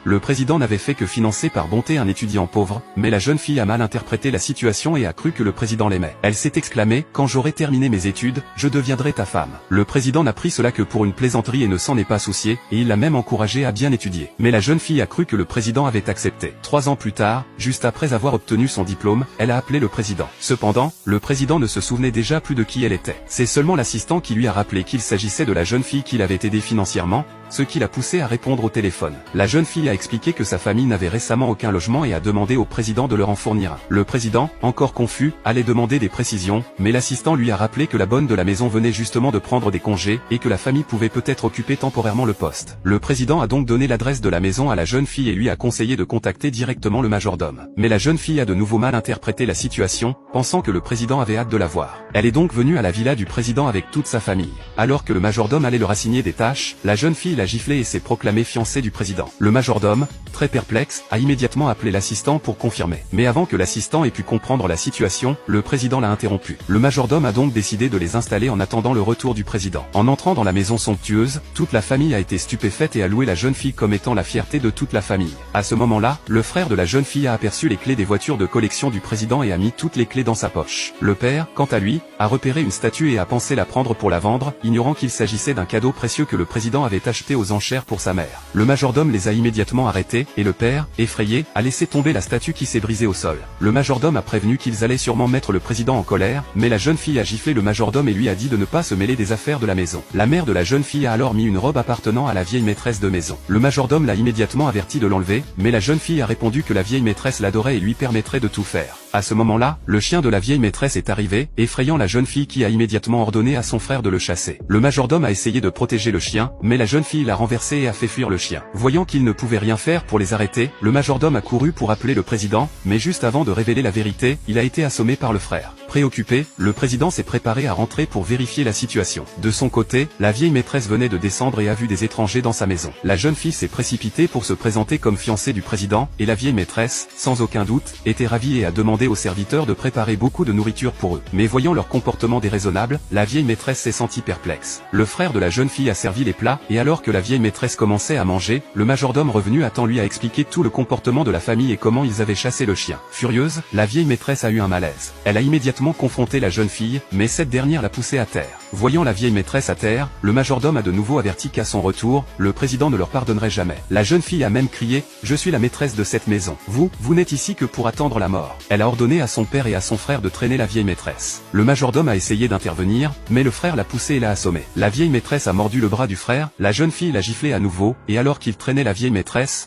Le président n'avait fait que financer par bonté un étudiant pauvre, mais la jeune fille a mal interprété la situation et a cru que le président l'aimait. Elle s'est exclamée: quand j'aurai terminé mes études, je deviendrai ta femme. Le président n'a pris cela que pour une plaisanterie et ne s'en est pas soucié, et il l'a même encouragée à bien étudier. Mais la jeune fille a cru que le président avait accepté. 3 ans plus tard, juste après avoir obtenu son diplôme, elle a appelé le président. Cependant, le président ne se souvenait déjà plus de qui elle était. C'est seulement l'assistant qui lui a rappelé qu'il s'agissait de la jeune fille qui l'avait aidé financièrement, ce qui l'a poussé à répondre au téléphone. La jeune fille a expliqué que sa famille n'avait récemment aucun logement et a demandé au président de leur en fournir un. Le président, encore confus, allait demander des précisions, mais l'assistant lui a rappelé que la bonne de la maison venait justement de prendre des congés, et que la famille pouvait peut-être occuper temporairement le poste. Le président a donc donné l'adresse de la maison à la jeune fille et lui a conseillé de contacter directement le majordome. Mais la jeune fille a de nouveau mal interprété la situation, pensant que le président avait hâte de la voir. Elle est donc venue à la villa du président avec toute sa famille. Alors que le majordome allait leur assigner des tâches, la jeune fille l'a giflé et s'est proclamée fiancée du président. Le majordome, très perplexe, a immédiatement appelé l'assistant pour confirmer. Mais avant que l'assistant ait pu comprendre la situation, le président l'a interrompu. Le majordome a donc décidé de les installer en attendant le retour du président. En entrant dans la maison somptueuse, toute la famille a été stupéfaite et a loué la jeune fille comme étant la fierté de toute la famille. À ce moment-là, le frère de la jeune fille a aperçu les clés des voitures de collection du président et a mis toutes les clés dans sa poche. Le père, quant à lui, a repéré une statue et a pensé la prendre pour la vendre, ignorant qu'il s'agissait d'un cadeau précieux que le président avait acheté aux enchères pour sa mère. Le majordome les a immédiatement arrêtés, et le père, effrayé, a laissé tomber la statue qui s'est brisée au sol. Le majordome a prévenu qu'ils allaient sûrement mettre le président en colère, mais la jeune fille a giflé le majordome et lui a dit de ne pas se mêler des affaires de la maison. La mère de la jeune fille a alors mis une robe appartenant à la vieille maîtresse de maison. Le majordome l'a immédiatement averti de l'enlever, mais la jeune fille a répondu que la vieille maîtresse l'adorait et lui permettrait de tout faire. À ce moment-là, le chien de la vieille maîtresse est arrivé, effrayant la jeune fille qui a immédiatement ordonné à son frère de le chasser. Le majordome a essayé de protéger le chien, mais la jeune fille l'a renversé et a fait fuir le chien. Voyant qu'il ne pouvait rien faire pour les arrêter, le majordome a couru pour appeler le président, mais juste avant de révéler la vérité, il a été assommé par le frère. Préoccupé, le président s'est préparé à rentrer pour vérifier la situation. De son côté, la vieille maîtresse venait de descendre et a vu des étrangers dans sa maison. La jeune fille s'est précipitée pour se présenter comme fiancée du président, et la vieille maîtresse, sans aucun doute, était ravie et a demandé aux serviteurs de préparer beaucoup de nourriture pour eux. Mais voyant leur comportement déraisonnable, la vieille maîtresse s'est sentie perplexe. Le frère de la jeune fille a servi les plats, et alors que la vieille maîtresse commençait à manger, le majordome revenu à temps lui a expliqué tout le comportement de la famille et comment ils avaient chassé le chien. Furieuse, la vieille maîtresse a eu un malaise. Elle a immédiatement confronté la jeune fille, mais cette dernière l'a poussée à terre. Voyant la vieille maîtresse à terre, le majordome a de nouveau averti qu'à son retour, le président ne leur pardonnerait jamais. La jeune fille a même crié: je suis la maîtresse de cette maison. Vous n'êtes ici que pour attendre la mort. Elle a ordonné à son père et à son frère de traîner la vieille maîtresse. Le majordome a essayé d'intervenir, mais le frère l'a poussée et l'a assommée. La vieille maîtresse a mordu le bras du frère, la jeune fille l'a giflé à nouveau, et alors qu'il traînait la vieille maîtresse,